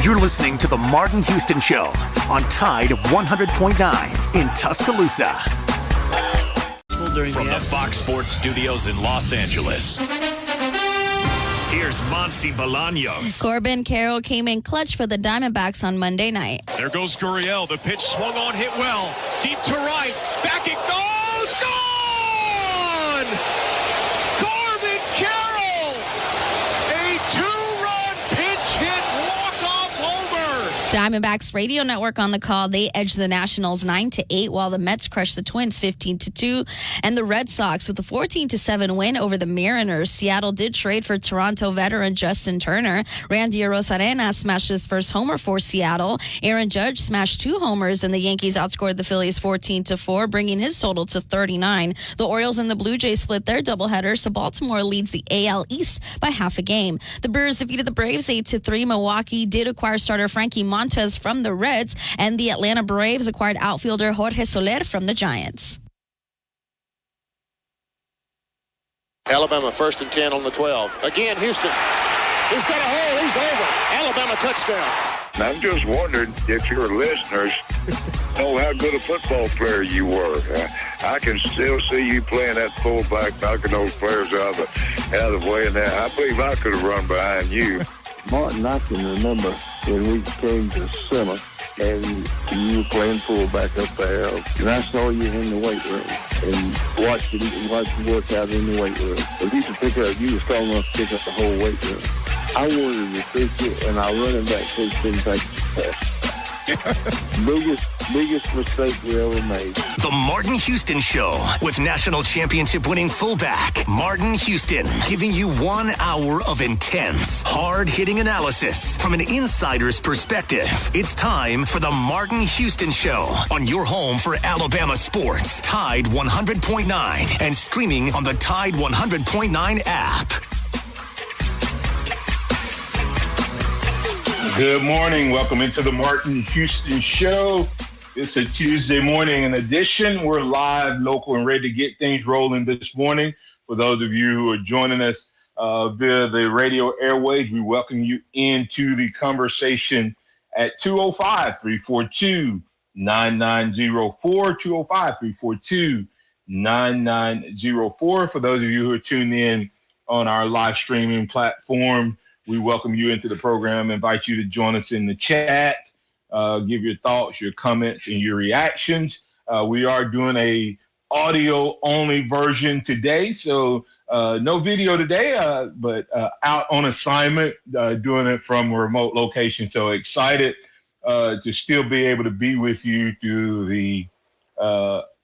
You're listening to The Martin Houston Show on Tide 100.9 in Tuscaloosa. From the Fox Sports Studios in Los Angeles, here's Monsi Bolaños. Corbin Carroll came in clutch for the Diamondbacks on Monday night. There goes Gurriel. The pitch swung on, hit well. Deep to right. Back it goes. Gone! Corbin Carroll! A two-run pinch hit walk-off homer. Diamondbacks radio network on the call. They edged the Nationals 9-8, while the Mets crushed the Twins 15-2, and the Red Sox with a 14-7 win over the Mariners. Seattle did trade for Toronto veteran Justin Turner. Randy Arozarena smashed his first homer for Seattle. Aaron Judge smashed 2 homers, and the Yankees outscored the Phillies 14-4, bringing his total to 39. The Orioles and the Blue Jays split their doubleheader, so Baltimore leads the AL East by half a game. The Brewers defeated the Braves 8-3. Milwaukee did acquire starter Frankie Montas from the Reds, and the Atlanta Braves acquired outfielder Jorge Soler from the Giants. Alabama 1st and 10 on the 12. Again, Houston. He's got a hole. He's over. Alabama touchdown. I'm just wondering if your listeners know how good a football player you were. I can still see you playing that fullback, knocking those players out of the way. And I believe I could have run behind you. Martin, I can remember when we came to summer and you were playing fullback up there, and I saw you in the weight room and watched you work out in the weight room. If you were strong enough to pick up the whole weight room. I wanted to pick you, and our running back coach didn't take the test. biggest mistake we ever made. The Martin Houston Show with national championship winning fullback Martin Houston, giving you 1 hour of intense, hard-hitting analysis from an insider's perspective. It's time for the Martin Houston Show on your home for Alabama sports, Tide 100.9, and streaming on the Tide 100.9 app. Good morning. Welcome into the Martin Houston Show. It's a Tuesday morning edition. We're live, local, and ready to get things rolling this morning. For those of you who are joining us via the radio airwaves, we welcome you into the conversation at 205-342-9904, 205-342-9904. For those of you who are tuned in on our live streaming platform, we welcome you into the program, invite you to join us in the chat, give your thoughts, your comments, and your reactions. We are doing a audio-only version today, so no video today, but out on assignment, doing it from a remote location. So excited to still be able to be with you through the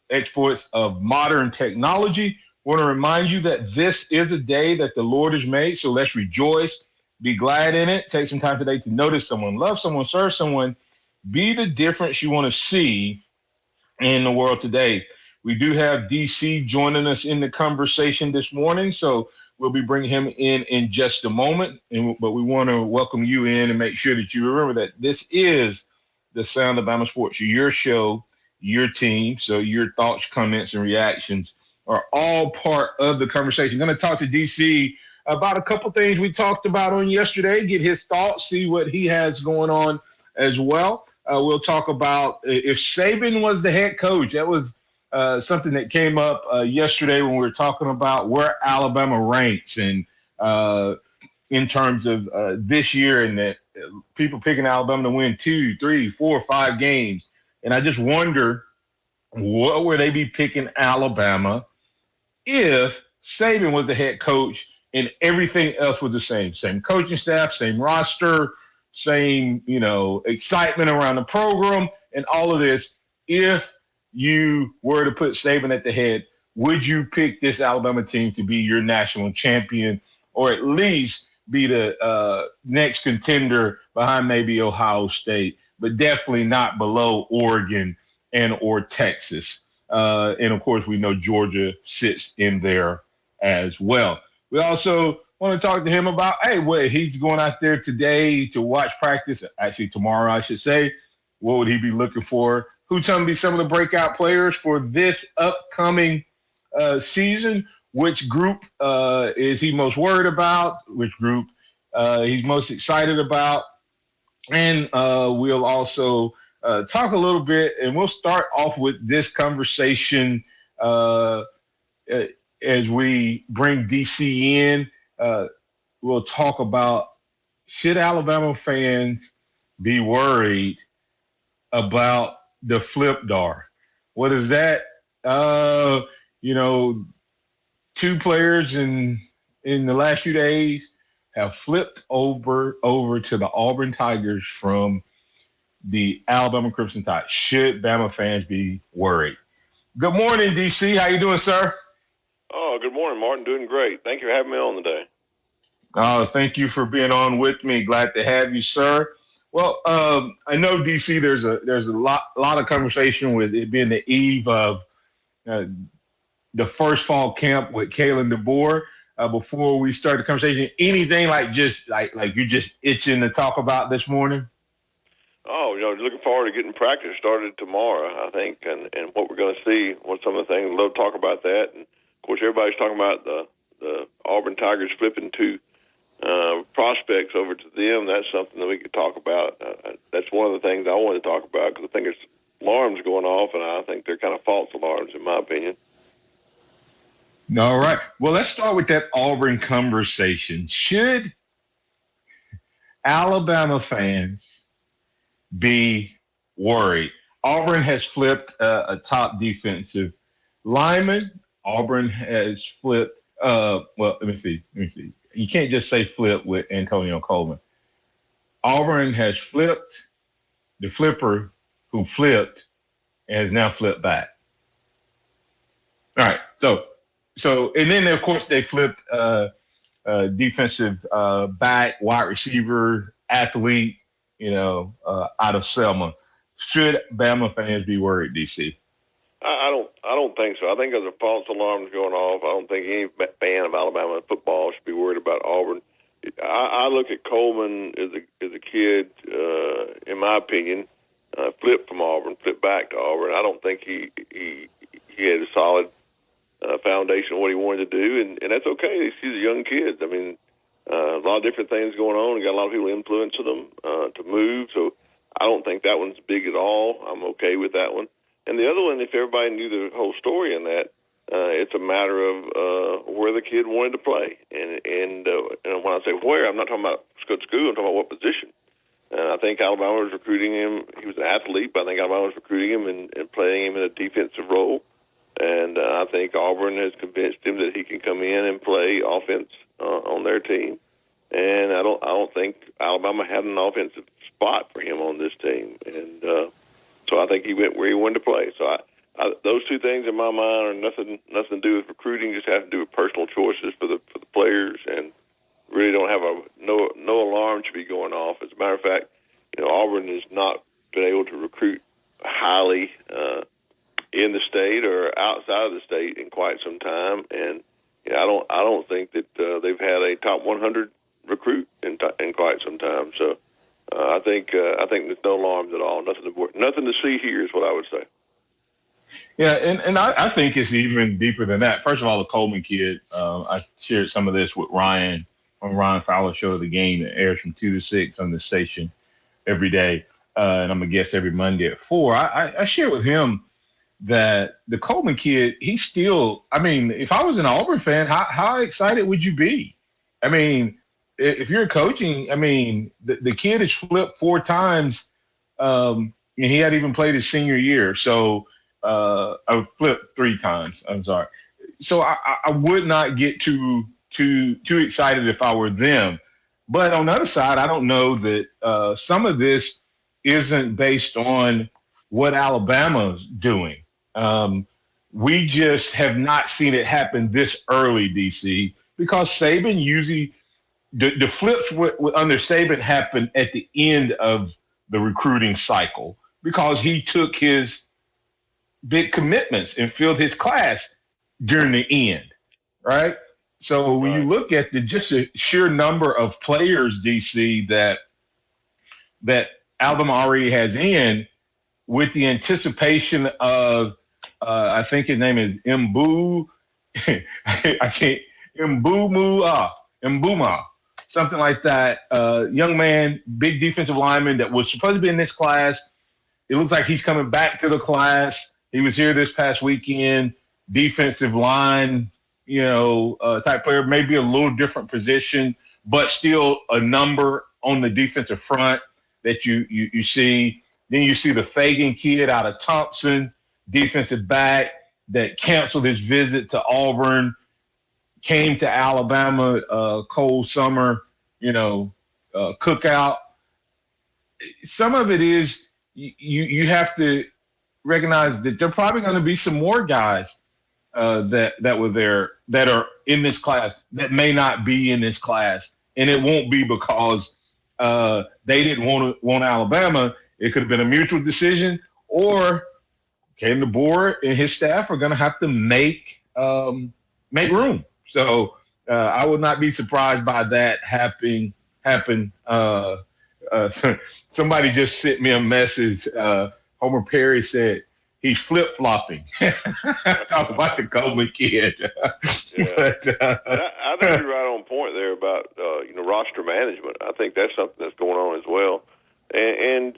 exploits of modern technology. Want to remind you that this is a day that the Lord has made, so let's rejoice. Be glad in it. Take some time today to notice someone, love someone, serve someone. Be the difference you want to see in the world today. We do have DC joining us in the conversation this morning, so we'll be bringing him in just a moment. But we want to welcome you in and make sure that you remember that this is the Sound of Bama Sports, your show, your team. So your thoughts, comments, and reactions are all part of the conversation. I'm going to talk to DC about a couple things we talked about on yesterday, get his thoughts, see what he has going on as well. We'll talk about if Saban was the head coach. That was something that came up yesterday when we were talking about where Alabama ranks and in terms of this year, and that people picking Alabama to win 2, 3, 4, 5 games. And I just wonder, what would they be picking Alabama if Saban was the head coach and everything else was the same? Same coaching staff, same roster, same, excitement around the program and all of this. If you were to put Saban at the head, would you pick this Alabama team to be your national champion, or at least be the next contender behind maybe Ohio State, but definitely not below Oregon and or Texas? And, of course, we know Georgia sits in there as well. We also want to talk to him about, he's going out there today to watch practice, actually tomorrow, I should say. What would he be looking for? Who's going to be some of the breakout players for this upcoming season? Which group is he most worried about? Which group he's most excited about? And we'll also talk a little bit, and we'll start off with this conversation as we bring DC in. We'll talk about, should Alabama fans be worried about the flip DAR? What is that? Two players in the last few days have flipped over to the Auburn Tigers from the Alabama Crimson Tide. Should Bama fans be worried? Good morning, DC. How you doing, sir? Oh, good morning, Martin. Doing great. Thank you for having me on today. Thank you for being on with me. Glad to have you, sir. Well, I know, DC, there's a lot of conversation with it being the eve of the first fall camp with Kalen DeBoer. Before we start the conversation, anything like you're just itching to talk about this morning? Oh, looking forward to getting practice started tomorrow, I think, and what we're going to see, what some of the things. I'd love to talk about that. And, of course, everybody's talking about the Auburn Tigers flipping two prospects over to them. That's something that we could talk about. That's one of the things I want to talk about because I think it's alarms going off, and I think they're kind of false alarms, in my opinion. All right. Well, let's start with that Auburn conversation. Should Alabama fans be worried? Auburn has flipped a top defensive lineman. Auburn has flipped. Let me see. You can't just say flip with Antonio Coleman. Auburn has flipped the flipper who flipped and has now flipped back. All right. So, and then of course they flipped defensive back, wide receiver, athlete, out of Selma. Should Bama fans be worried, DC? I don't think so. I think there's a false alarms going off. I don't think any fan of Alabama football should be worried about Auburn. I look at Coleman as a kid, in my opinion, flipped from Auburn, flipped back to Auburn. I don't think he had a solid foundation of what he wanted to do, and that's okay. He's a young kid. I mean, a lot of different things going on. You got a lot of people influencing them to move, so I don't think that one's big at all. I'm okay with that one. And the other one, if everybody knew the whole story in that, it's a matter of where the kid wanted to play. And when I say where, I'm not talking about school. I'm talking about what position. And I think Alabama was recruiting him. He was an athlete, but I think Alabama was recruiting him and playing him in a defensive role. And I think Auburn has convinced him that he can come in and play offense on their team. And I don't think Alabama had an offensive spot for him on this team. And so I think he went where he wanted to play. So those two things in my mind are nothing to do with recruiting. Just have to do with personal choices for the players, and really don't have no alarm should be going off. As a matter of fact, Auburn has not been able to recruit highly in the state or outside of the state in quite some time, and I don't think that they've had a top 100 recruit in quite some time. So I think there's no alarms at all. Nothing to see here is what I would say. Yeah, and I think it's even deeper than that. First of all, the Coleman kid, I shared some of this with Ryan on Ryan Fowler Show of the Game that airs from 2 to 6 on the station every day, and I'm a guest every Monday at 4. I shared with him that the Coleman kid, he's still, I mean, if I was an Auburn fan, how excited would you be? I mean, if you're coaching, I mean, the kid has flipped 4 times, and he hadn't even played his senior year. So I flipped 3 times. I'm sorry. So I would not get too excited if I were them. But on the other side, I don't know that some of this isn't based on what Alabama's doing. We just have not seen it happen this early, DC, because Saban usually the flips under Saban happened at the end of the recruiting cycle because he took his big commitments and filled his class during the end, right? So when you look at the sheer number of players, DC, that Alabama already has in, with the anticipation of, I think his name is Mbuma. something like that. Young man, big defensive lineman that was supposed to be in this class. It looks like he's coming back to the class. He was here this past weekend. Defensive line, type player, maybe a little different position, but still a number on the defensive front that you see. Then you see the Fagan kid out of Thompson, defensive back that canceled his visit to Auburn, came to Alabama, cold summer, cookout. Some of it is you have to recognize that there are probably going to be some more guys that were there that are in this class that may not be in this class, and it won't be because they didn't want Alabama. It could have been a mutual decision, or Kevin DeBoer and his staff are going to have to make room. So I would not be surprised by that happen. Somebody just sent me a message. Homer Perry said he's flip-flopping. Talk about the Coleman kid. But, I think you're right on point there about roster management. I think that's something that's going on as well. And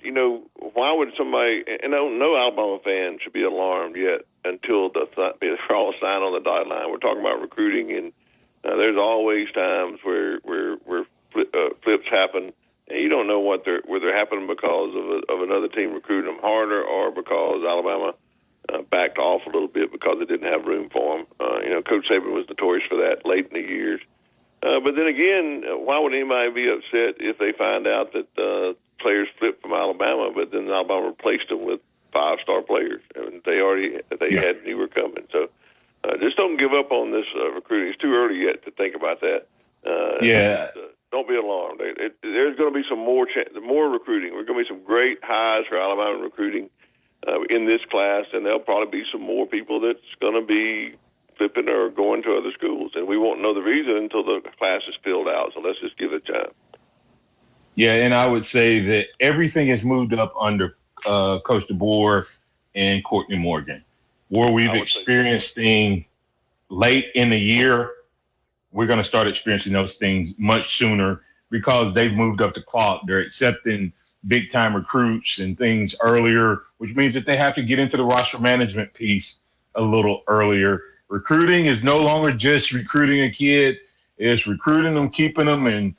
why would somebody? And no Alabama fan should be alarmed yet until they're all signed on the dotted line. We're talking about recruiting, and there's always times where flips happen, and you don't know whether they're happening because of another team recruiting them harder, or because Alabama backed off a little bit because they didn't have room for them. Coach Saban was notorious for that late in the years. But then again, why would anybody be upset if they find out that players flipped from Alabama, but then Alabama replaced them with 5-star players, and they had knew coming. So just don't give up on this recruiting. It's too early yet to think about that. Don't be alarmed. There's going to be some more recruiting. There's going to be some great highs for Alabama recruiting in this class, and there'll probably be some more people that's going to be flipping or going to other schools, and we won't know the reason until the class is filled out. So let's just give it time. Yeah, and I would say that everything has moved up under Coach DeBoer and Courtney Morgan, where we've experienced things late in the year. We're going to start experiencing those things much sooner because they've moved up the clock. They're accepting big-time recruits and things earlier, which means that they have to get into the roster management piece a little earlier. Recruiting is no longer just recruiting a kid. It's recruiting them, keeping them, and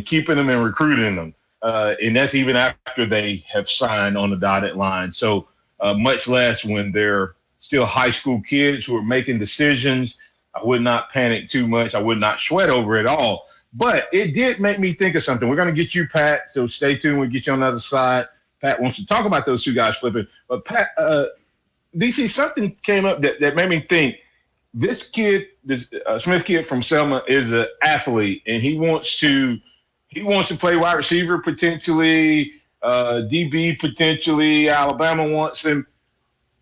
keeping them and recruiting them. And that's even after they have signed on the dotted line. So much less when they're still high school kids who are making decisions. I would not panic too much. I would not sweat over it all. But it did make me think of something. We're going to get you, Pat, so stay tuned. We'll get you on the other side. Pat wants to talk about those two guys flipping. But, Pat, DC, something came up that made me think. This kid, this Smith kid from Selma, is an athlete, and he wants to play wide receiver potentially, DB potentially. Alabama wants him.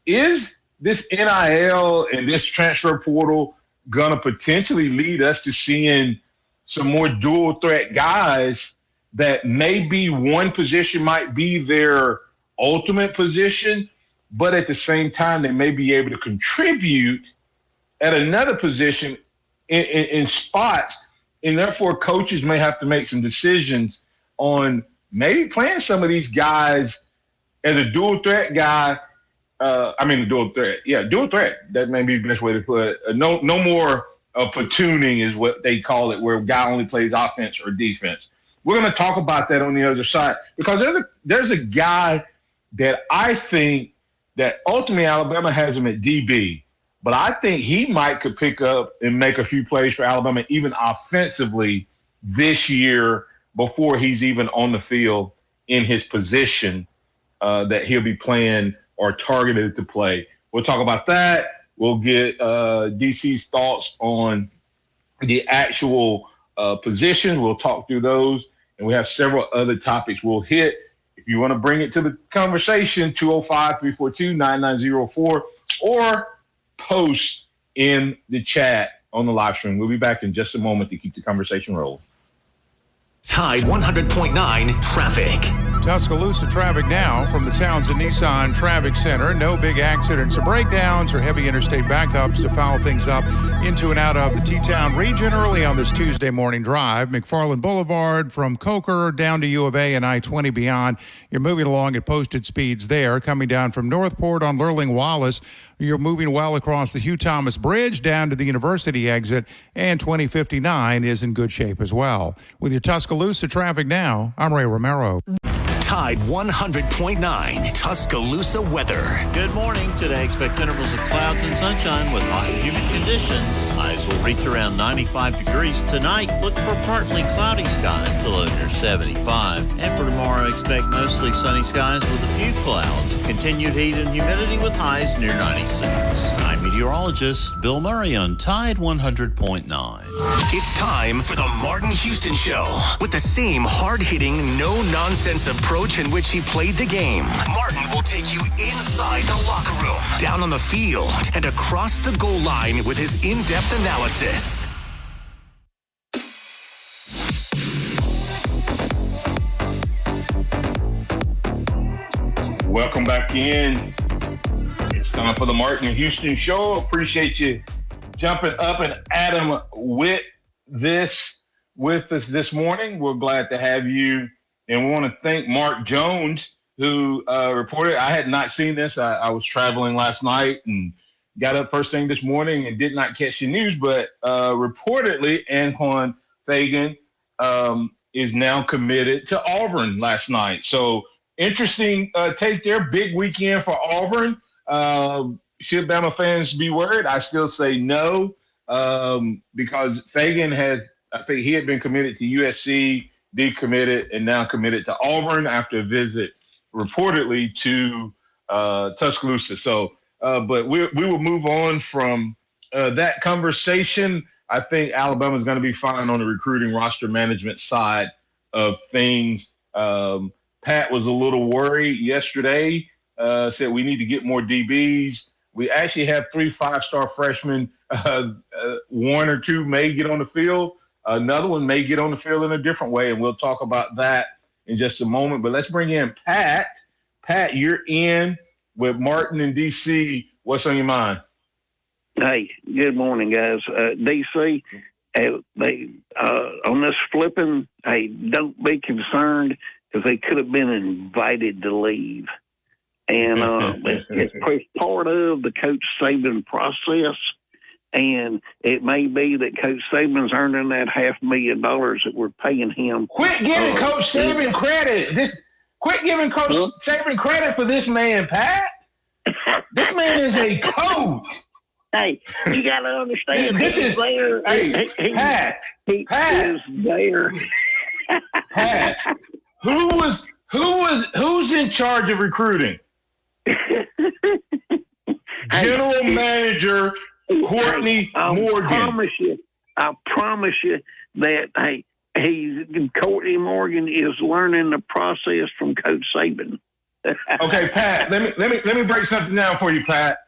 Is this NIL and this transfer portal going to potentially lead us to seeing some more dual threat guys that maybe one position might be their ultimate position, but at the same time they may be able to contribute at another position in spots, and therefore coaches may have to make some decisions on maybe playing some of these guys as a dual threat guy. Dual threat. Yeah, dual threat. That may be the best way to put it. No more platooning is what they call it, where a guy only plays offense or defense. We're going to talk about that on the other side because there's a guy that I think that ultimately Alabama has him at DB. But I think he could pick up and make a few plays for Alabama, even offensively, this year before he's even on the field in his position that he'll be playing or targeted to play. We'll talk about that. We'll get DC's thoughts on the actual positions. We'll talk through those. And we have several other topics we'll hit. If you want to bring it to the conversation, 205-342-9904 or post in the chat on the live stream. We'll be back in just a moment to keep the conversation rolling. Tide 100.9 traffic. Tuscaloosa traffic now from the Townsend Nissan Traffic Center. No big accidents or breakdowns or heavy interstate backups to foul things up into and out of the T-Town region early on this Tuesday morning drive. McFarland Boulevard from Coker down to U of A and I-20 beyond. You're moving along at posted speeds there. Coming down from Northport on Lurling Wallace, you're moving well across the Hugh Thomas Bridge down to the University exit, and 2059 is in good shape as well. With your Tuscaloosa traffic now, I'm Ray Romero. Tide 100.9 Tuscaloosa weather. Good morning. Today, expect intervals of clouds and sunshine with hot and humid conditions. Highs will reach around 95 degrees. Tonight, look for partly cloudy skies to low near 75. And for tomorrow, expect mostly sunny skies with a few clouds. Continued heat and humidity with highs near 96. I'm meteorologist Bill Murray on Tide 100.9. It's time for the Martin Houston Show. With the same hard-hitting, no-nonsense approach in which he played the game, Martin will take you inside the locker room, down on the field, and across the goal line with his in-depth analysis. Welcome back in. It's time for the Martin Houston Show. Appreciate you jumping up and at 'em with us this morning. We're glad to have you. And we want to thank Mark Jones, who reported. I had not seen this. I was traveling last night and got up first thing this morning and did not catch the news. But reportedly, Antoine Fagan is now committed to Auburn last night. So interesting take there. Big weekend for Auburn. Should Bama fans be worried? I still say no, because Fagan I think he had been committed to USC, decommitted, and now committed to Auburn after a visit reportedly to Tuscaloosa. So, but we will move on from that conversation. I think Alabama's going to be fine on the recruiting roster management side of things. Pat was a little worried yesterday, said we need to get more DBs. We actually have 3 5-star freshmen. One or two may get on the field. Another one may get on the field in a different way, and we'll talk about that in just a moment. But let's bring in Pat. Pat, you're in with Martin in D.C. What's on your mind? Hey, good morning, guys. D.C., on this flipping, hey, don't be concerned because they could have been invited to leave. And it's part of the Coach Saban process. And it may be that Coach Saban's earning that $500,000 that we're paying him. Quit giving Coach Saban credit. Quit giving Coach Saban credit for this man, Pat. This man is a coach. Hey, you got to understand. This is there. Pat. He is there. Pat, who's in charge of recruiting? General Manager Courtney Morgan. I promise you that Courtney Morgan is learning the process from Coach Saban. Okay, Pat, let me break something down for you, Pat.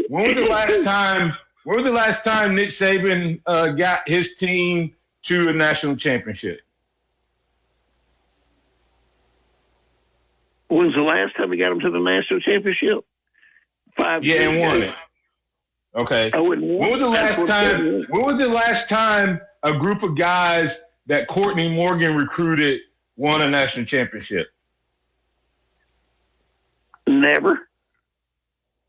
When was the last time Nick Saban got his team to a national championship? When's the last time he got them to the national championship? 5 years and won it. Okay. When was the last time a group of guys that Courtney Morgan recruited won a national championship? Never.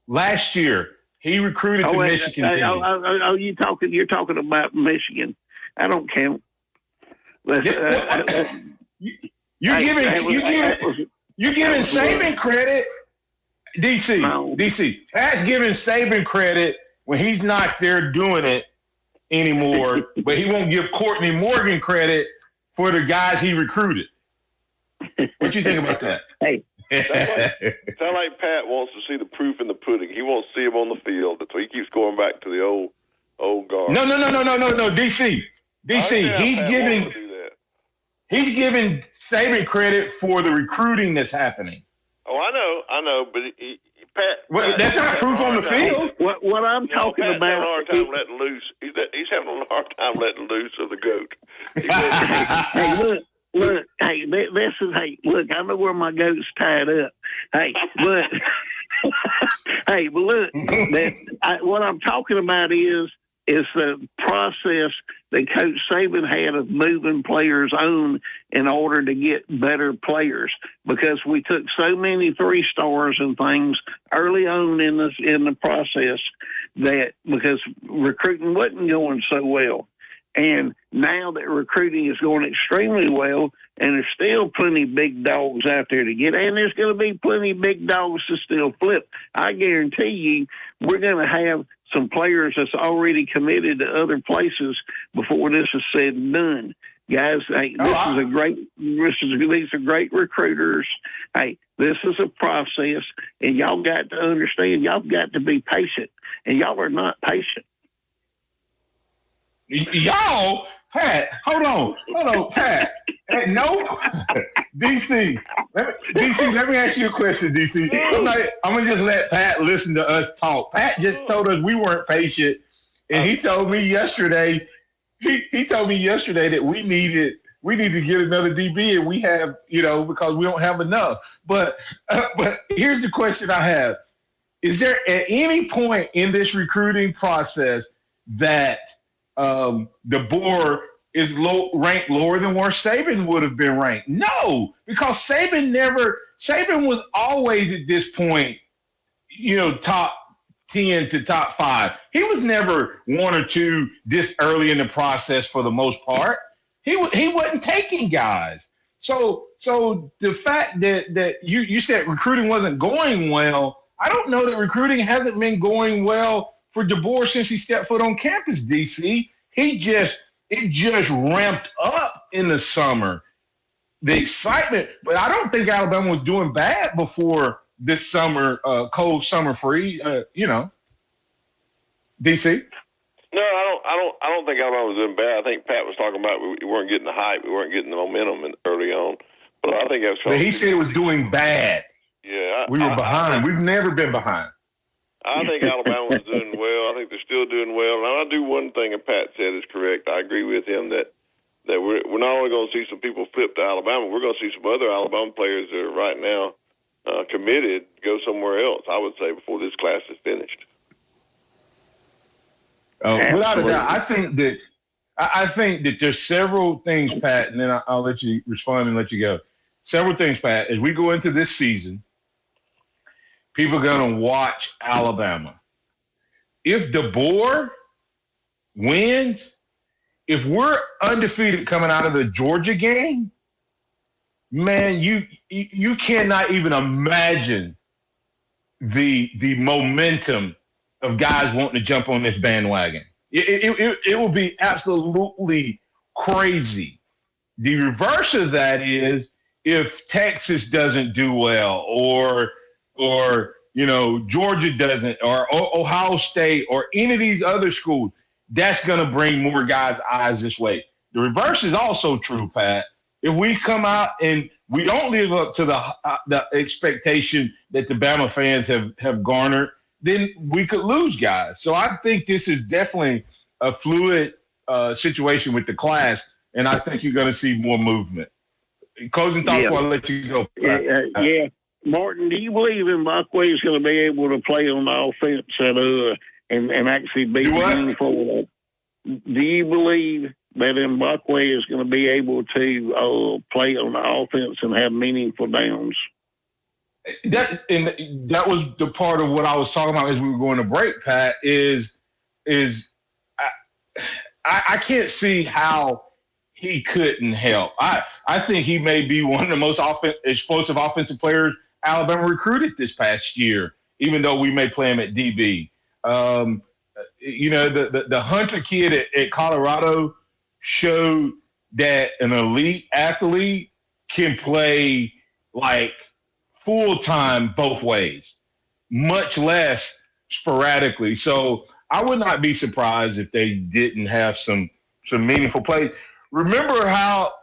Last year, he recruited the Michigan team. You're talking about Michigan. I don't count. You're giving Saban credit. DC. Pat's giving Saban credit when he's not there doing it anymore, but he won't give Courtney Morgan credit for the guys he recruited. What you think about that? Hey. Sound like Pat wants to see the proof in the pudding. He wants to see him on the field. So he keeps going back to the old guard. No, DC. He's giving Saban credit for the recruiting that's happening. Oh, I know, but Pat. That's not proof on the field. What I'm talking Pat's about. Having a hard time letting loose. He's having a hard time letting loose of the goat. Hey, look. Look, hey, look, I know where my goat's tied up. Hey, but hey, but look, what I'm talking about is the process that Coach Saban had of moving players on in order to get better players, because we took so many 3-stars and things early on in the process that because recruiting wasn't going so well. And now that recruiting is going extremely well, and there's still plenty of big dogs out there to get, and there's going to be plenty of big dogs to still flip. I guarantee you we're going to have some players that's already committed to other places before this is said and done. Guys, hey, these are great recruiters. Hey, this is a process, and y'all got to understand, y'all got to be patient, and y'all are not patient. Y'all, Pat, hold on, Pat. No, DC, let me ask you a question, DC. I'm going to just let Pat listen to us talk. Pat just told us we weren't patient, and he told me yesterday, he told me yesterday that we need to get another DB, and we have, because we don't have enough. But here's the question I have. Is there at any point in this recruiting process that DeBoer is ranked lower than where Saban would have been ranked? No, because Saban was always at this point, top 10 to top 5. He was never 1 or 2 this early in the process for the most part. He wasn't taking guys. So the fact that you said recruiting wasn't going well, I don't know that recruiting hasn't been going well for DeBoer since he stepped foot on campus, DC. It just ramped up in the summer, the excitement. But I don't think Alabama was doing bad before this summer, cold summer free. DC. No, I don't think Alabama was doing bad. I think Pat was talking about we weren't getting the hype, we weren't getting the momentum early on. But I think that's. But he said it was doing bad. Yeah, we were behind. We've never been behind. I think Alabama was doing well. I think they're still doing well. And I do one thing, and Pat said is correct. I agree with him that we're not only going to see some people flip to Alabama, we're going to see some other Alabama players that are right now committed go somewhere else, I would say, before this class is finished. Without a doubt. I think that there's several things, Pat, and then I'll let you respond and let you go. Several things, Pat. As we go into this season, people are going to watch Alabama. If DeBoer wins, if we're undefeated coming out of the Georgia game, man, you cannot even imagine the momentum of guys wanting to jump on this bandwagon. It will be absolutely crazy. The reverse of that is if Texas doesn't do well, or Georgia doesn't, or Ohio State, or any of these other schools, that's going to bring more guys' eyes this way. The reverse is also true, Pat. If we come out and we don't live up to the expectation that the Bama fans have garnered, then we could lose guys. So I think this is definitely a fluid situation with the class, and I think you're going to see more movement. Closing thoughts before I let you go. Yeah. Martin, do you believe Mbakwe is going to be able to play on the offense and actually be meaningful? Do you believe that Mbakwe is going to be able to play on the offense and have meaningful downs? That was the part of what I was talking about as we were going to break, Pat, is I can't see how he couldn't help. I think he may be one of the most explosive offensive players Alabama recruited this past year, even though we may play him at DB. The Hunter kid at Colorado showed that an elite athlete can play like full-time both ways, much less sporadically. So I would not be surprised if they didn't have some meaningful plays. Remember how,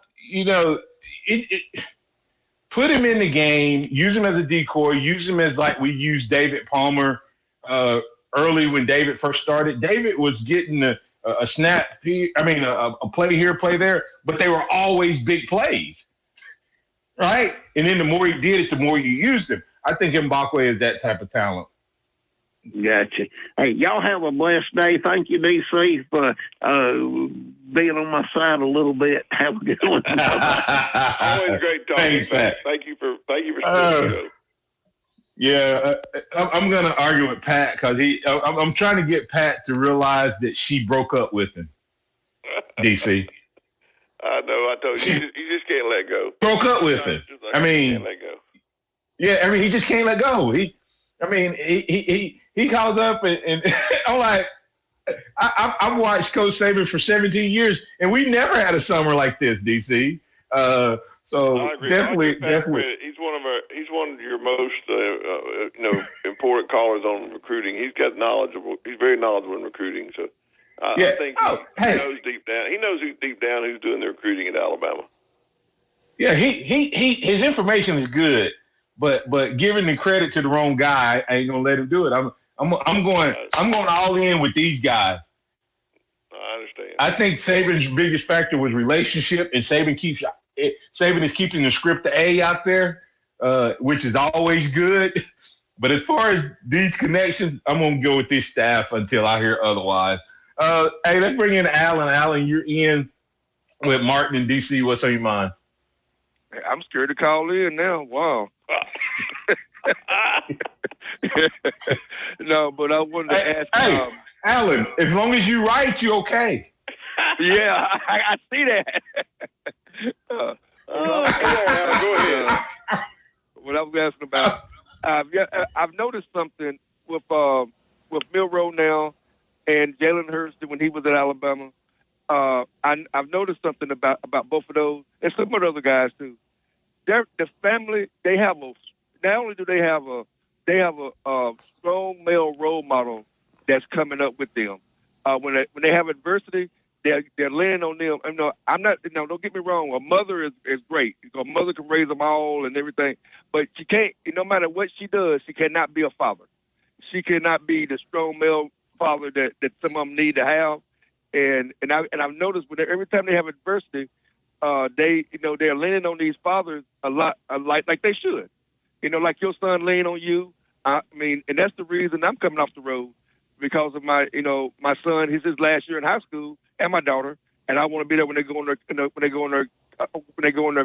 put him in the game, use him as a decoy, use him as like we used David Palmer early when David first started. David was getting a a snap. A play here, play there, but they were always big plays, right? And then the more you did it, the more you used him. I think Mbakwe is that type of talent. Gotcha. Hey, y'all have a blessed day. Thank you, DC, for being on my side a little bit. Have a good one. Always great talking. Thanks, Pat. Thank you for speaking. Yeah, I'm going to argue with Pat because I'm trying to get Pat to realize that she broke up with him. DC. I know. I told you, you just can't let go. Broke up with him. Can't let go. Yeah, he just can't let go. He calls up and I'm like, I've watched Coach Saban for 17 years, and we never had a summer like this, DC. So I agree. definitely. He's one of your most important callers on recruiting. He's very knowledgeable in recruiting. So I think he knows deep down. He knows deep down who's doing the recruiting at Alabama. Yeah, his information is good, but giving the credit to the wrong guy, I ain't gonna let him do it. I'm going all in with these guys. I understand. I think Saban's biggest factor was relationship, and Saban is keeping the script A out there, which is always good. But as far as these connections, I'm going to go with this staff until I hear otherwise. Hey, let's bring in Alan. Alan, you're in with Martin and DC. What's on your mind? I'm scared to call in now. Wow. No, but I wanted to ask. Hey, Alan, as long as you right, you okay. Yeah, I see that. Go ahead. What I was asking about, I've noticed something with Milroe now and Jalen Hurts when he was at Alabama. I've noticed something about both of those and some of the other guys too. The family, they have not only do they have a strong male role model that's coming up with them. When they have adversity, they're laying on them. I'm not. Don't get me wrong. A mother is great. A mother can raise them all and everything, but she can't. No matter what she does, she cannot be a father. She cannot be the strong male father that some of them need to have. And I've noticed every time they have adversity, they're leaning on these fathers a lot, like they should. Like your son leaning on you. And that's the reason I'm coming off the road, because of my son. He's his last year in high school, and my daughter, and I want to be there when they go on their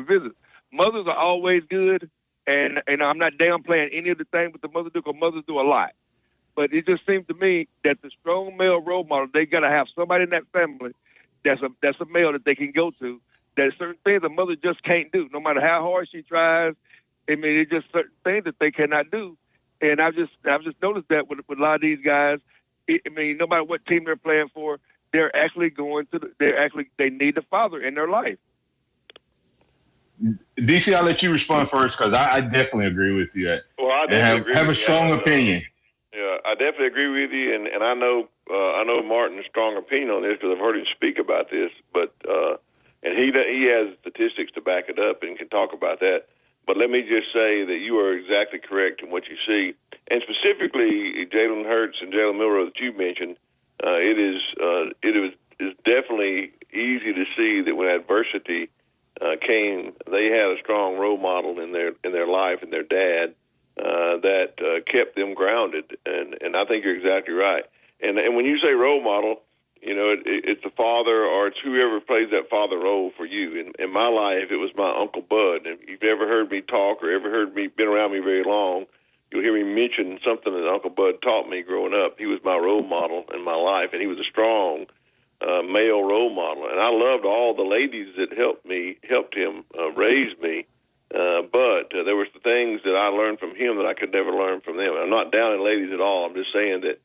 visits. Mothers are always good, and I'm not downplaying any of the things that the mothers do, because mothers do a lot. But it just seems to me that the strong male role model, they got to have somebody in that family that's a male that they can go to. There's certain things a mother just can't do, no matter how hard she tries. It's just certain things that they cannot do. And I've just noticed that with a lot of these guys. No matter what team they're playing for, they're actually they need the father in their life. DC, I'll let you respond first, because I definitely agree with you. Well, I definitely have a strong opinion. Yeah, I definitely agree with you, and I know Martin's strong opinion on this because I've heard him speak about this. But and he has statistics to back it up and can talk about that. But let me just say that you are exactly correct in what you see, and specifically Jalen Hurts and Jalen Milroe that you mentioned. It is definitely easy to see that when adversity came, they had a strong role model in their life and their dad that kept them grounded. And I think you're exactly right. And when you say role model, it's the father, or it's whoever plays that father role for you. In my life, it was my Uncle Bud. And if you've ever heard me talk or ever been around me very long, you'll hear me mention something that Uncle Bud taught me growing up. He was my role model in my life, and he was a strong male role model. And I loved all the ladies that helped him raise me. But there were the things that I learned from him that I could never learn from them. I'm not downing ladies at all. I'm just saying that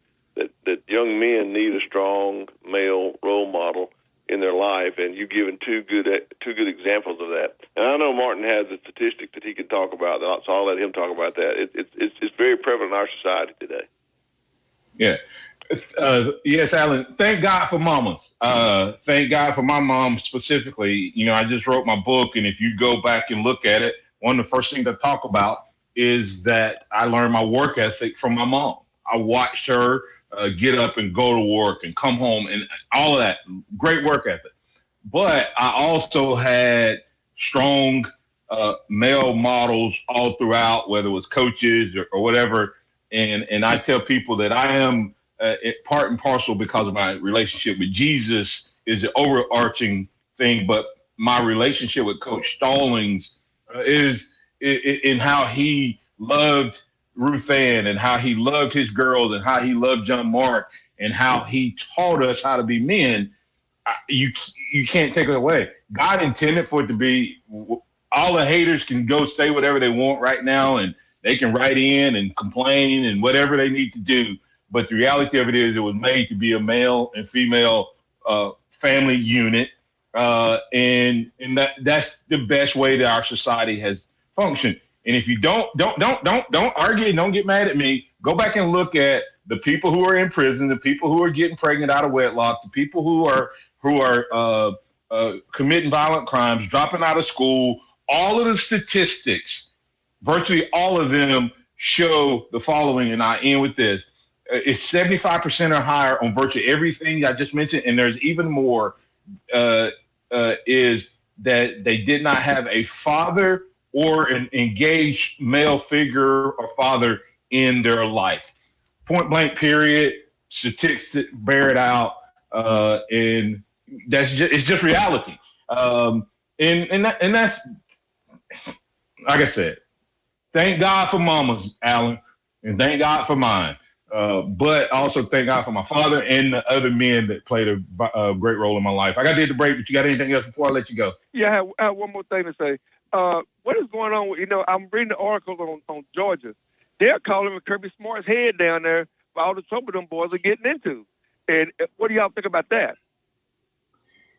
young men need a strong male role model in their life, and you've given two good examples of that. And I know Martin has a statistic that he can talk about, so I'll let him talk about that. It's very prevalent in our society today. Yeah. Yes, Alan. Thank God for mamas. Thank God for my mom specifically. I just wrote my book, and if you go back and look at it, one of the first things I talk about is that I learned my work ethic from my mom. I watched her get up and go to work and come home and all of that. Great work ethic. But I also had strong male models all throughout, whether it was coaches or whatever. And I tell people that I am part and parcel because of my relationship with Jesus is the overarching thing. But my relationship with Coach Stallings is in how he loved Ruth Ann and how he loved his girls and how he loved John Mark and how he taught us how to be men. You can't take it away. God intended for it to be, all the haters can go say whatever they want right now and they can write in and complain and whatever they need to do. But the reality of it is it was made to be a male and female family unit. And that's the best way that our society has functioned. And if you don't argue, don't get mad at me. Go back and look at the people who are in prison, the people who are getting pregnant out of wedlock, the people who are committing violent crimes, dropping out of school. All of the statistics, virtually all of them show the following, and I end with this. It's 75% or higher on virtually everything I just mentioned, and there's even more, is that they did not have a father or an engaged male figure or father in their life. Point blank, period. Statistics bear it out, and it's just reality. And that's, like I said, thank God for mamas, Alan, and thank God for mine. But also thank God for my father and the other men that played a great role in my life. I got to hit the break, but you got anything else before I let you go? Yeah, I have one more thing to say. What is going on? I'm reading the article on Georgia. They're calling Kirby Smart's head down there for all the trouble them boys are getting into. And what do y'all think about that?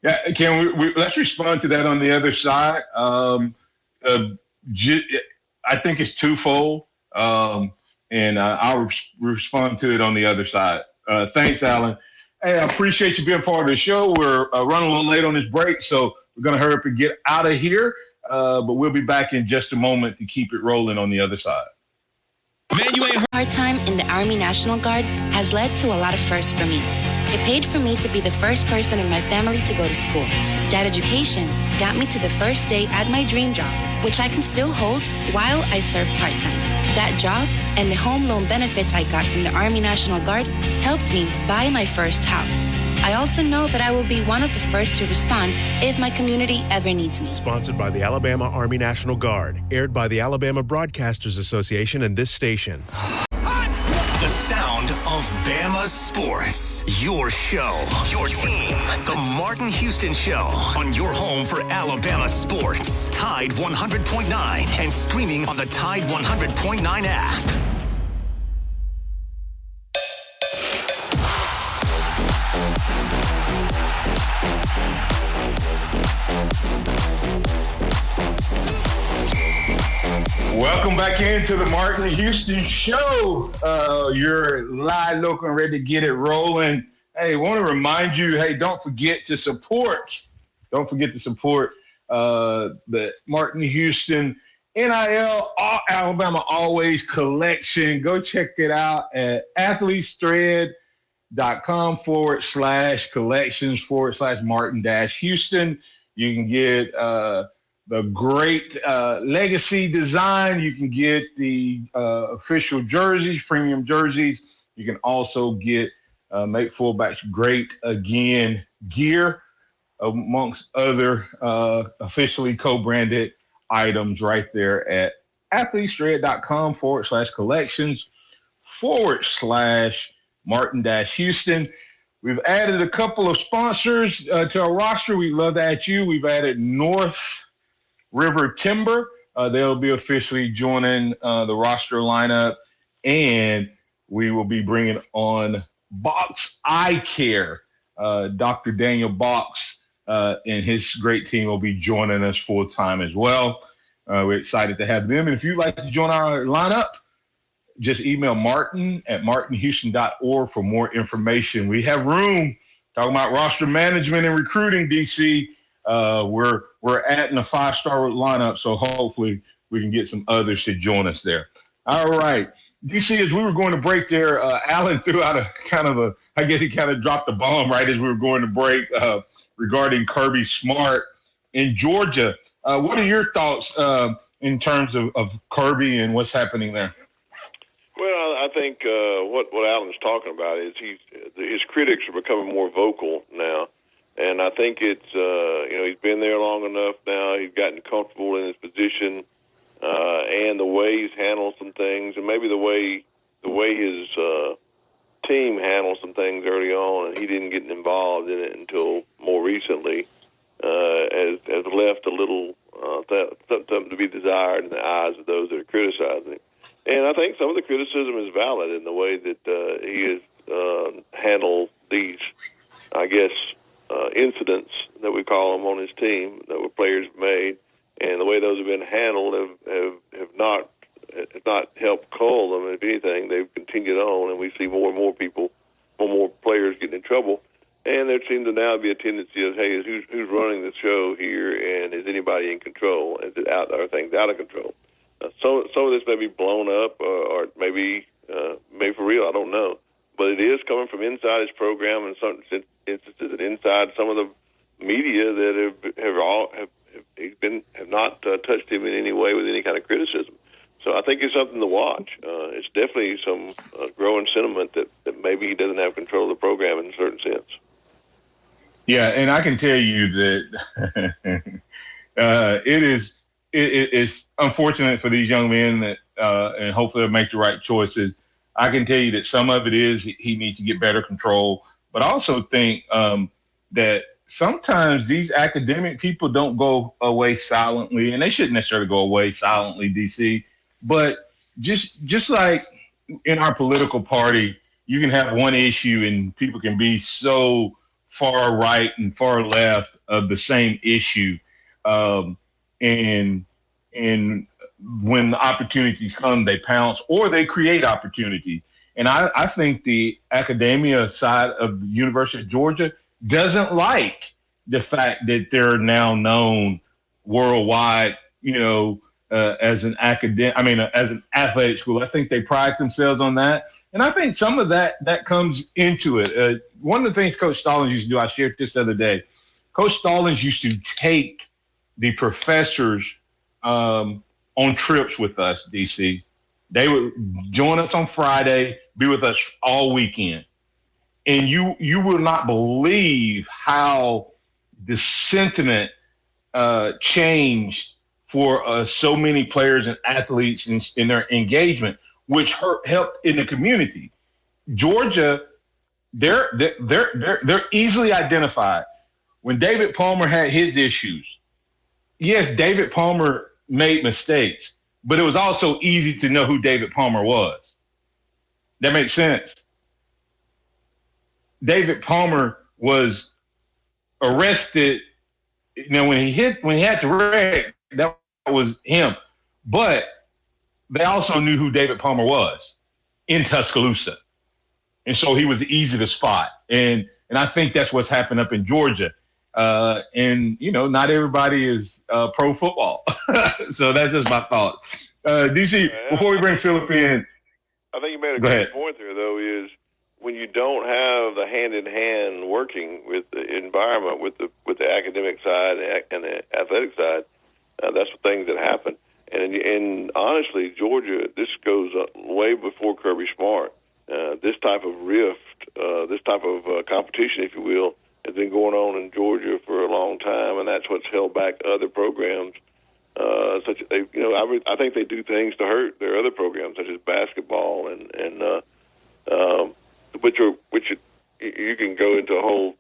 Yeah, can we let's respond to that on the other side. I think it's twofold, and I'll respond to it on the other side. Thanks, Alan. Hey, I appreciate you being part of the show. We're running a little late on this break, so we're going to hurry up and get out of here. But we'll be back in just a moment to keep it rolling on the other side. Man, you ain't hard time in the Army National Guard has led to a lot of firsts for me. It paid for me to be the first person in my family to go to school. That education got me to the first day at my dream job, which I can still hold while I serve part-time. That job and the home loan benefits I got from the Army National Guard helped me buy my first house. I also know that I will be one of the first to respond if my community ever needs me. Sponsored by the Alabama Army National Guard. Aired by the Alabama Broadcasters Association and this station. The sound of Bama Sports. Your show, your team. The Martin Houston Show on your home for Alabama sports. Tide 100.9 and streaming on the Tide 100.9 app. Welcome back into the Martin Houston Show. You're live, local, and ready to get it rolling. Hey, I want to remind you, don't forget to support the Martin Houston NIL Alabama Always collection. Go check it out at athletesthread.com/collections/Martin-Houston. You can get the great legacy design. You can get the official jerseys, premium jerseys. You can also get Make Fullbacks Great Again gear, amongst other officially co-branded items right there at athletesthread.com/collections/Martin-Houston. We've added a couple of sponsors to our roster. We'd love to add you. We've added North River Timber. They'll be officially joining the roster lineup, and we will be bringing on Box Eye Care. Dr. Daniel Box and his great team will be joining us full time as well. We're excited to have them. And if you'd like to join our lineup, just email martin@martinhouston.org for more information. We have room. Talking about roster management and recruiting, DC. We're adding a 5-star lineup, so hopefully we can get some others to join us there. All right. DC, as we were going to break there, Alan threw out I guess he kind of dropped the bomb right as we were going to break regarding Kirby Smart in Georgia. What are your thoughts in terms of Kirby and what's happening there? Well, I think what Alan's talking about is his critics are becoming more vocal now, and I think it's he's been there long enough now. He's gotten comfortable in his position, and the way he's handled some things, and maybe the way his team handled some things early on, and he didn't get involved in it until more recently, has left a little something to be desired in the eyes of those that are criticizing him. And I think some of the criticism is valid in the way that he has handled these, I guess, incidents that we call them on his team that were players made, and the way those have been handled have not helped cull them. If anything, they've continued on, and we see more and more people, more players getting in trouble. And there seems to now be a tendency of, hey, who's running the show here, and is anybody in control? Are things out of control? Some of this may be blown up, or maybe for real. I don't know, but it is coming from inside his program, in some instances, and inside some of the media that have not touched him in any way with any kind of criticism. So I think it's something to watch. It's definitely some growing sentiment that maybe he doesn't have control of the program in a certain sense. Yeah, and I can tell you that it is unfortunate for these young men that, and hopefully they'll make the right choices. I can tell you that some of it is he needs to get better control, but I also think that sometimes these academic people don't go away silently, and they shouldn't necessarily go away silently, DC. But just like in our political party, you can have one issue and people can be so far right and far left of the same issue, and when the opportunities come, they pounce or they create opportunity. And I think the academia side of the University of Georgia doesn't like the fact that they're now known worldwide, as an as an athletic school. I think they pride themselves on that. And I think some of that comes into it. One of the things Coach Stallings used to do, I shared this the other day, Coach Stallings used to take the professors on trips with us, DC. They would join us on Friday, be with us all weekend. And you will not believe how the sentiment changed for so many players and athletes in their engagement, which helped in the community. Georgia, they're easily identified. When David Palmer had his issues, yes, David Palmer made mistakes, but it was also easy to know who David Palmer was. That makes sense. David Palmer was arrested. When he had to wreck, that was him. But they also knew who David Palmer was in Tuscaloosa. And so he was easy to spot. And I think that's what's happened up in Georgia. And not everybody is pro football. So that's just my thought. DC, before we bring Philip in. I think you made a good point there, though, is when you don't have the hand-in-hand working with the environment, with the academic side and the athletic side, that's the things that happen. And honestly, Georgia, this goes way before Kirby Smart. This type of rift, this type of competition, if you will, has been going on in Georgia for a long time, and that's what's held back other programs. Such as I think they do things to hurt their other programs, such as basketball and which you can go into a whole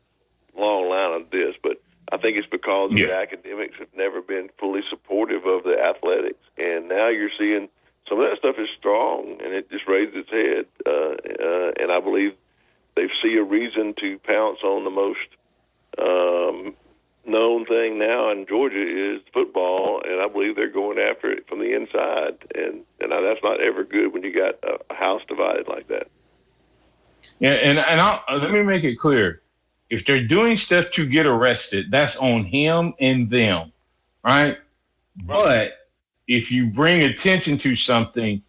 long line of this, but I think it's because the academics have never been fully supportive of the athletics, and now you're seeing some of that stuff is strong, and it just raises its head. And I believe they see a reason to pounce on the most known thing now in Georgia is football, and I believe they're going after it from the inside, and that's not ever good when you got a house divided like that. Yeah, and let me make it clear. If they're doing stuff to get arrested, that's on him and them, right? But if you bring attention to something,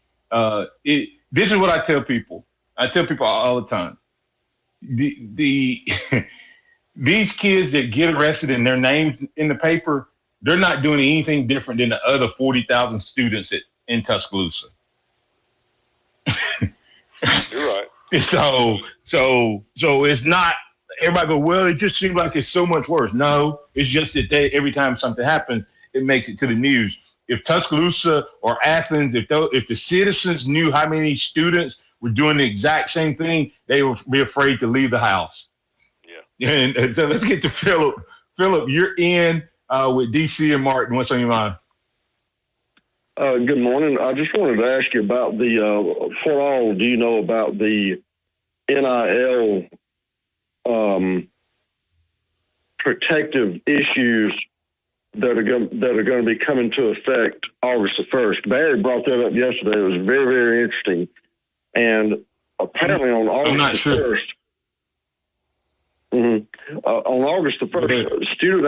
this is what I tell people. I tell people all the time. These kids that get arrested and their names in the paper, they're not doing anything different than the other 40,000 students in Tuscaloosa. You're right. So it's not. Everybody go, well, it just seems like it's so much worse. No, it's just that every time something happens, it makes it to the news. If Tuscaloosa or Athens, if the citizens knew how many students were doing the exact same thing, they would be afraid to leave the house. Yeah. And so let's get to Philip. Philip, you're in with DC and Martin. What's on your mind? Good morning. I just wanted to ask you about the, what all do you know about the NIL protective issues that are going to be coming to effect August the 1st? Barry brought that up yesterday. It was very, very interesting. And apparently on August the 1st, on August the 1st, student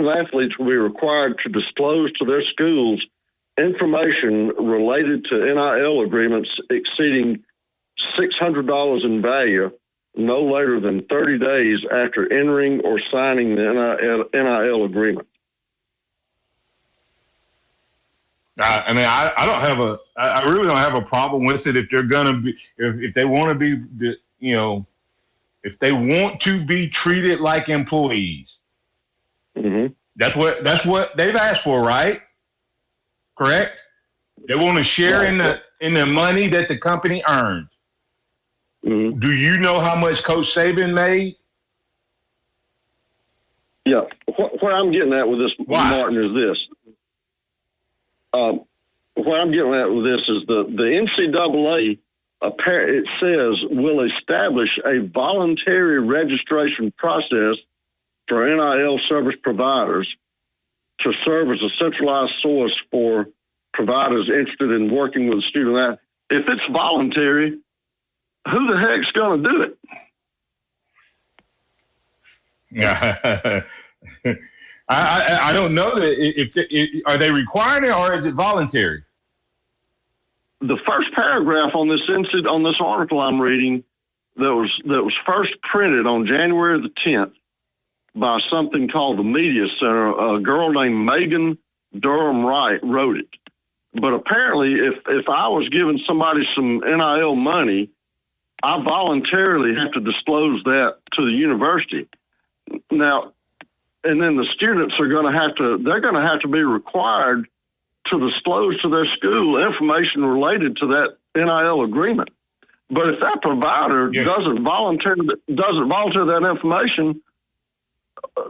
athletes will be required to disclose to their schools information related to NIL agreements exceeding $600 in value no later than 30 days after entering or signing the NIL agreement. I mean, I really don't have a problem with it if they're going to be, if they want to be, if they want to be treated like employees. Mm-hmm. That's what they've asked for, right? Correct? They want to share in the money that the company earned. Mm-hmm. Do you know how much Coach Saban made? Yeah. What I'm getting at with this, Martin, is this. What I'm getting at with this is the NCAA, it says, will establish a voluntary registration process for NIL service providers to serve as a centralized source for providers interested in working with student athletes. If it's voluntary, who the heck's going to do it? Yeah, I don't know that. Are they requiring it or is it voluntary? The first paragraph on this article I'm reading that was first printed on January the 10th by something called the Media Center. A girl named Megan Durham Wright wrote it. But apparently, if I was giving somebody some NIL money, I voluntarily have to disclose that to the university. Now, and then the students are going to have to be required to disclose to their school information related to that NIL agreement. But if that provider doesn't volunteer that information,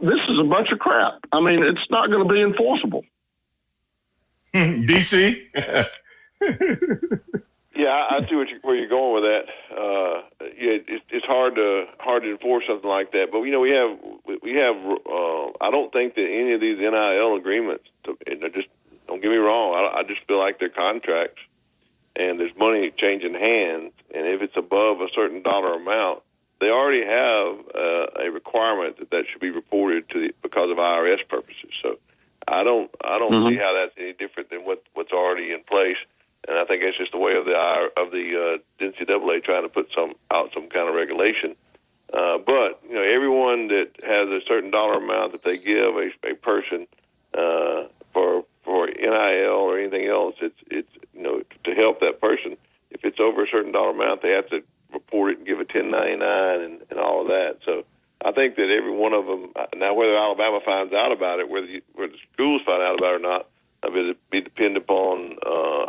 this is a bunch of crap. I mean, it's not going to be enforceable. DC? Yeah, I see where you're going with that. It's hard to enforce something like that. But we have. I don't think that any of these NIL agreements. Just don't get me wrong. I just feel like they're contracts, and there's money changing hands. And if it's above a certain dollar amount, they already have a requirement that should be reported because of IRS purposes. So I don't see how that's any different than what's already in place. And I think it's just the way of the NCAA trying to put some kind of regulation. But everyone that has a certain dollar amount that they give a person for NIL or anything else, it's to help that person. If it's over a certain dollar amount, they have to report it and give a 1099 and all of that. So I think that every one of them now, whether Alabama finds out about it, whether the schools find out about it or not, it'll be dependent upon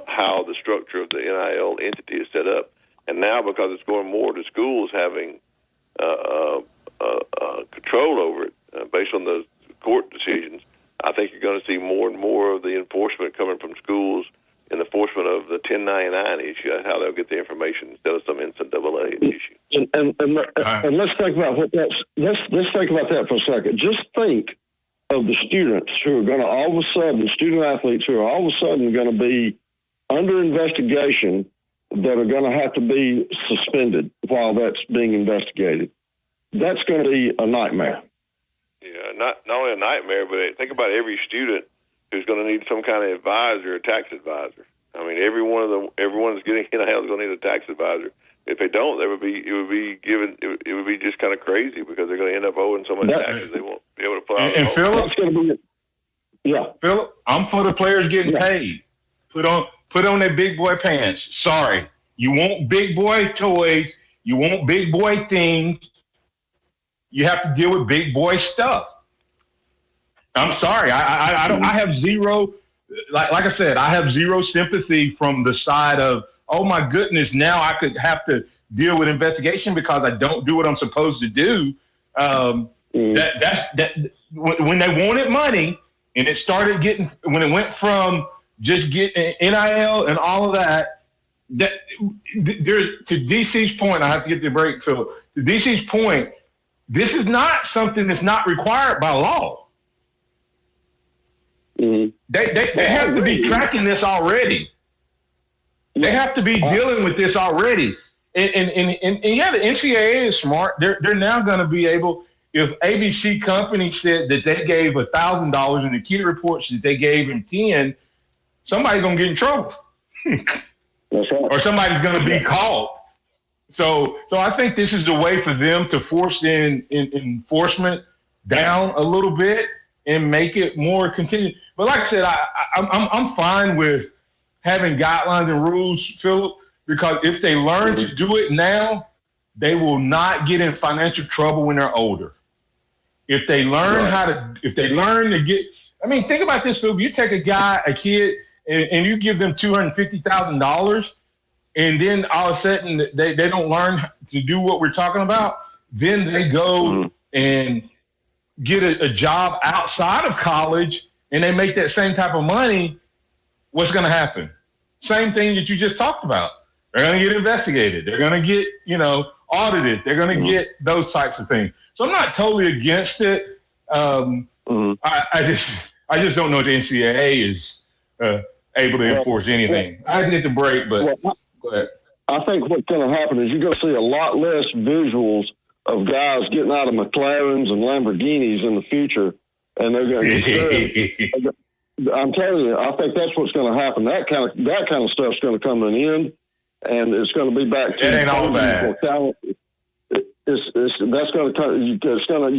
how the structure of the NIL entity is set up. And now, because it's going more to schools having control over it based on those court decisions, I think you're going to see more and more of the enforcement coming from schools in the enforcement of the 1099 issue, how they'll get the information instead of some NCAA issue. And let's think about let's think about that for a second. Just think of the students who are going to all of a sudden, student athletes who are all of a sudden going to be under investigation that are going to have to be suspended while that's being investigated. That's going to be a nightmare. Yeah, not only a nightmare, but think about every student who's going to need some kind of advisor, a tax advisor. I mean, everyone that's getting NIL is going to need a tax advisor. If they don't, it would be just kind of crazy because they're going to end up owing so much taxes they won't be able to file. And Philip, Philip, I'm for the players getting paid. Put on their big boy pants. Sorry, you want big boy toys, you want big boy things. You have to deal with big boy stuff. I'm sorry, I don't. I have zero. Like I said, I have zero sympathy from the side of, oh my goodness, now I could have to deal with investigation because I don't do what I'm supposed to do. That when they wanted money and it started getting, when it went from just getting NIL and all of that, there to DC's point, I have to get the break, Phil. To DC's point, this is not something that's not required by law. They have to be tracking this already. They have to be dealing with this already. And yeah, the NCAA is smart. They're now going to be able, if ABC Company said that they gave $1,000 and the kid reports that they gave him 10, somebody's going to get in trouble. Or somebody's going to be caught. So I think this is the way for them to force in enforcement down a little bit and make it more continued. But like I said, I'm fine with having guidelines and rules, Philip, because if they learn to do it now, they will not get in financial trouble when they're older. If they learn to get, I mean, think about this, Philip. You take a kid, and you give them $250,000, and then all of a sudden they don't learn to do what we're talking about, then they go and get a job outside of college, and they make that same type of money. What's going to happen? Same thing that you just talked about. They're going to get investigated. They're going to get, audited. They're going to get those types of things. So I'm not totally against it. I just don't know if the NCAA is able to enforce anything. I didn't get the break, but go ahead. I think what's going to happen is you're going to see a lot less visuals of guys getting out of McLarens and Lamborghinis in the future, and they're going to. I'm telling you, I think that's what's going to happen. That kind of stuff's going to come to an end, and it's going to be back to. It ain't all bad. That's going to. You're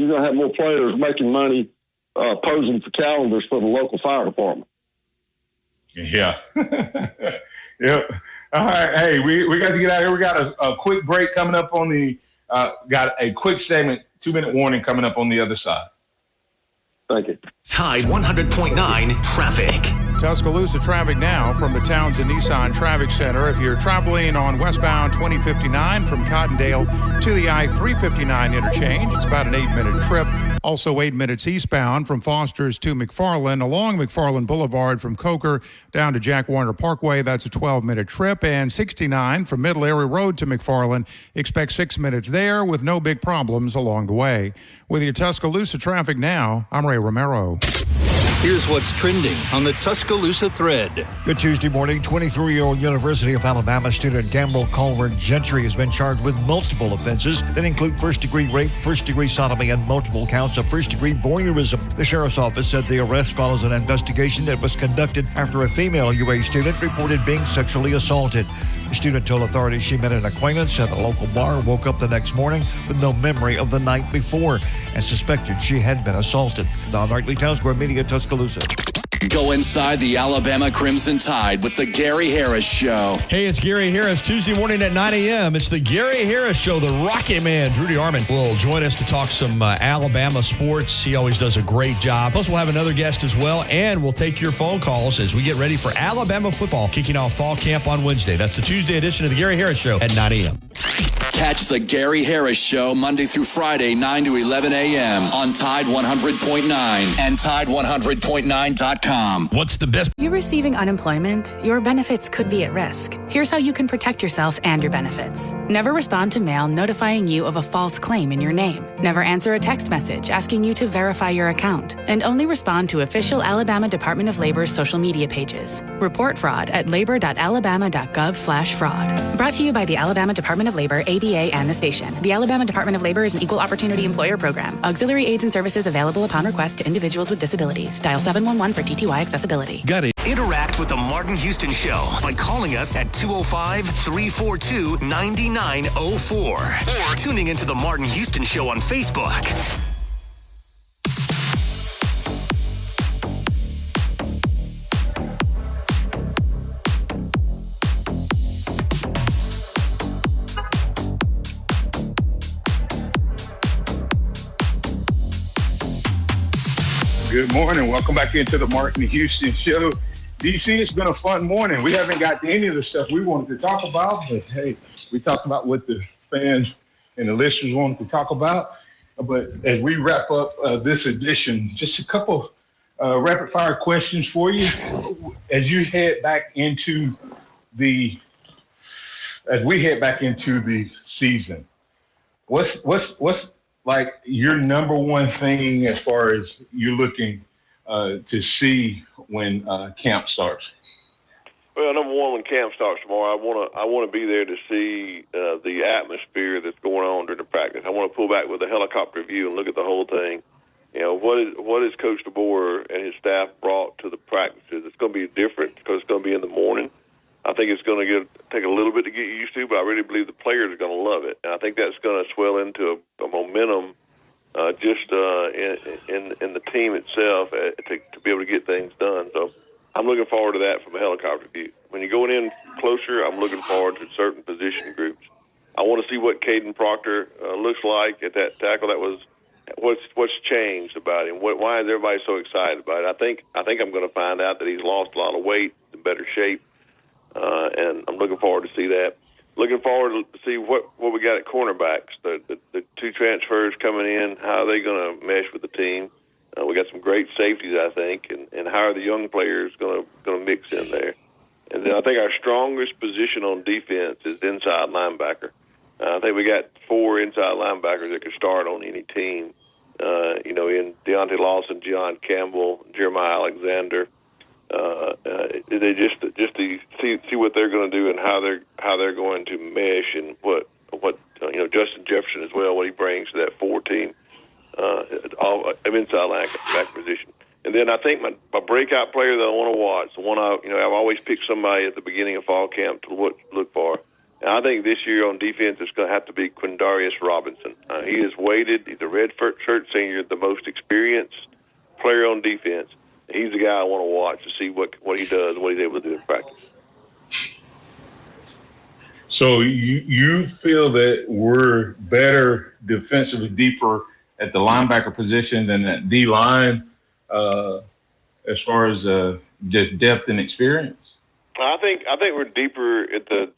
going to have more players making money, posing for calendars for the local fire department. Yeah. Yep. All right. Hey, we got to get out of here. We got a quick break coming up on the. Got a quick segment, 2-minute warning coming up on the other side. Thank you. Tide 100.9 traffic. Tuscaloosa traffic now from the Townsend Nissan Traffic Center. If you're traveling on westbound 2059 from Cottondale to the I-359 interchange, it's about an 8-minute trip. Also 8 minutes eastbound from Foster's to McFarland, along McFarland Boulevard from Coker down to Jack Warner Parkway. That's a 12-minute trip. And 69 from Middle Area Road to McFarland. Expect 6 minutes there with no big problems along the way. With your Tuscaloosa traffic now, I'm Ray Romero. Here's what's trending on the Tuscaloosa thread. Good Tuesday morning. 23-year-old University of Alabama student Gamble Culver Gentry has been charged with multiple offenses that include first-degree rape, first-degree sodomy, and multiple counts of first-degree voyeurism. The sheriff's office said the arrest follows an investigation that was conducted after a female UA student reported being sexually assaulted. The student told authorities she met an acquaintance at a local bar, woke up the next morning with no memory of the night before, and suspected she had been assaulted. Don Hartley, Town Square Media, Tuscaloosa. Go inside the Alabama Crimson Tide with the Gary Harris Show. Hey, it's Gary Harris. Tuesday morning at 9 a.m. It's the Gary Harris Show. The Rocket Man, Rudy Armand, will join us to talk some Alabama sports. He always does a great job. Plus, we'll have another guest as well, and we'll take your phone calls as we get ready for Alabama football kicking off fall camp on Wednesday. That's the Tuesday edition of the Gary Harris Show at 9 a.m. Catch the Gary Harris Show Monday through Friday, 9 to 11 a.m. on Tide 100.9 and Tide100.9.com. What's the best? You're receiving unemployment. Your benefits could be at risk. Here's how you can protect yourself and your benefits. Never respond to mail notifying you of a false claim in your name. Never answer a text message asking you to verify your account. And only respond to official Alabama Department of Labor's social media pages. Report fraud at labor.alabama.gov/fraud. Brought to you by the Alabama Department of Labor, AB ABA and the station. The Alabama Department of Labor is an equal opportunity employer program. Auxiliary aids and services available upon request to individuals with disabilities. Dial 711 for TTY accessibility. Got it. Interact with the Martin Houston Show by calling us at 205-342-9904 or tuning into the Martin Houston Show on Facebook. Good morning. Welcome back into the Martin Houston Show. DC, it's been a fun morning. We haven't got to any of the stuff we wanted to talk about, but hey, we talked about what the fans and the listeners wanted to talk about. But as we wrap up this edition, just a couple rapid fire questions for you. As we head back into the season, what's like your number one thing as far as you're looking to see when camp starts? Well, number one, when camp starts tomorrow, I want to be there to see the atmosphere that's going on during the practice. I want to pull back with a helicopter view and look at the whole thing. You know, what is Coach DeBoer and his staff brought to the practices? It's going to be different because it's going to be in the morning. I think it's going to take a little bit to get used to, but I really believe the players are going to love it. And I think that's going to swell into a momentum just in the team itself to be able to get things done. So I'm looking forward to that from a helicopter view. When you're going in closer, I'm looking forward to certain position groups. I want to see what Caden Proctor looks like at that tackle. That was what's changed about him. Why is everybody so excited about it? I think I'm going to find out that he's lost a lot of weight, in better shape. And I'm looking forward to see that. Looking forward to see what we got at cornerbacks. The two transfers coming in, how are they going to mesh with the team? We got some great safeties, I think, and how are the young players going to mix in there? And then I think our strongest position on defense is inside linebacker. I think we got 4 inside linebackers that could start on any team. In Deontay Lawson, John Campbell, Jeremiah Alexander. They just to see what they're going to do and how they're going to mesh, and what Justin Jefferson as well, what he brings to that 4 team inside linebacker position. And then I think my breakout player that I want to watch, the one I've always picked somebody at the beginning of fall camp to look for. And I think this year on defense it's going to have to be Quindarius Robinson. He is weighted. He's a red shirt senior, the most experienced player on defense. He's the guy I want to watch to see what he does, what he's able to do in practice. So you feel that we're better defensively, deeper at the linebacker position than at D-line as far as the depth and experience? I think we're deeper at the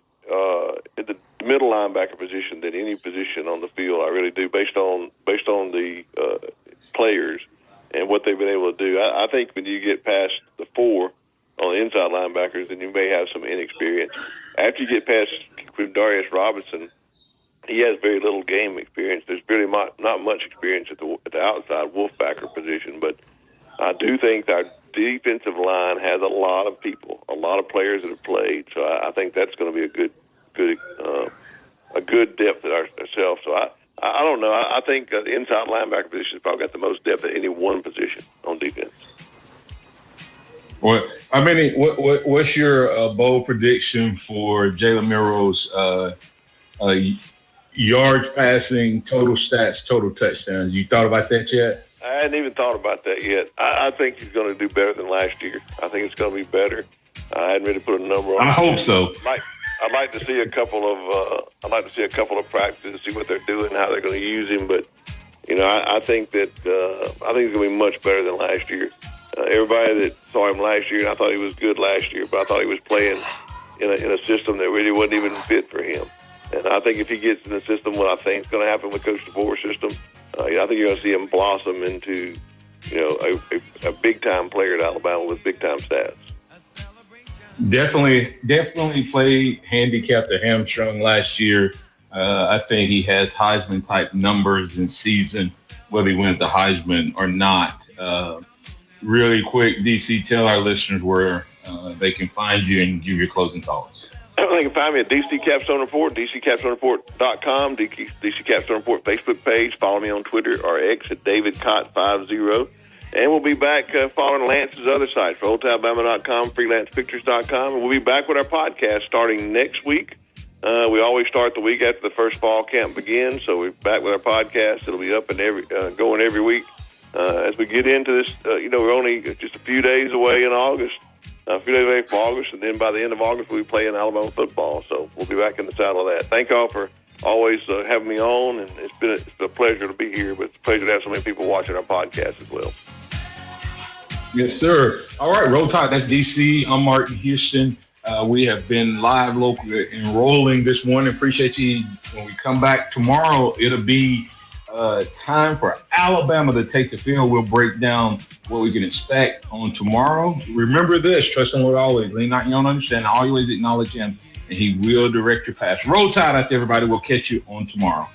middle linebacker position than any position on the field. I really do, based on the players and what they've been able to do. I think when you get past the 4 on the inside linebackers, then you may have some inexperience. After you get past Darius Robinson, he has very little game experience. There's really not much experience at the outside Wolfbacker position, but I do think our defensive line has a lot of people, a lot of players that have played. So I think that's going to be a good depth at ourselves. So I don't know. I think the inside linebacker position has probably got the most depth at any one position on defense. Well, what's your bold prediction for Jalen Milroe's yards passing, total stats, total touchdowns? You thought about that yet? I hadn't even thought about that yet. I think he's going to do better than last year. I think it's going to be better. I hadn't really put a number on it. I hope so. I'd like to see a couple of practices, see what they're doing, how they're going to use him. But I think that it's going to be much better than last year. Everybody that saw him last year, and I thought he was good last year, but I thought he was playing in a system that really wasn't even fit for him. And I think if he gets in the system, what I think is going to happen with Coach DeBoer's system, I think you're going to see him blossom into, a big-time player at Alabama with big-time stats. Definitely played handicapped or hamstrung last year. I think he has Heisman-type numbers in season, whether he wins the Heisman or not. Really quick, DC, tell our listeners where they can find you and give your closing thoughts. They can find me at DC Capstone Report, DCCapstoneReport.com, DC Capstone Report Facebook page. Follow me on Twitter or X at DavidCott50. And we'll be back following Lance's other sites, RollTideAlabama.com, FreelancePictures.com. And we'll be back with our podcast starting next week. We always start the week after the first fall camp begins, so we're back with our podcast. It'll be up and going every week. As we get into this, we're only just a few days away in August. A few days away from August, and then by the end of August, we'll be playing Alabama football. So we'll be back in the saddle of that. Thank y'all for always having me on, and it's been a pleasure to be here, but it's a pleasure to have so many people watching our podcast as well. Yes, sir. All right, Roll Tide, that's DC. I'm Martin Houston. We have been live locally enrolling this morning. Appreciate you. When we come back tomorrow, it'll be time for Alabama to take the field. We'll break down what we can expect on tomorrow. Remember this, trust him with always. Lean not your own understanding. Always acknowledge him, and he will direct your path. Roll Tide out there, everybody. We'll catch you on tomorrow.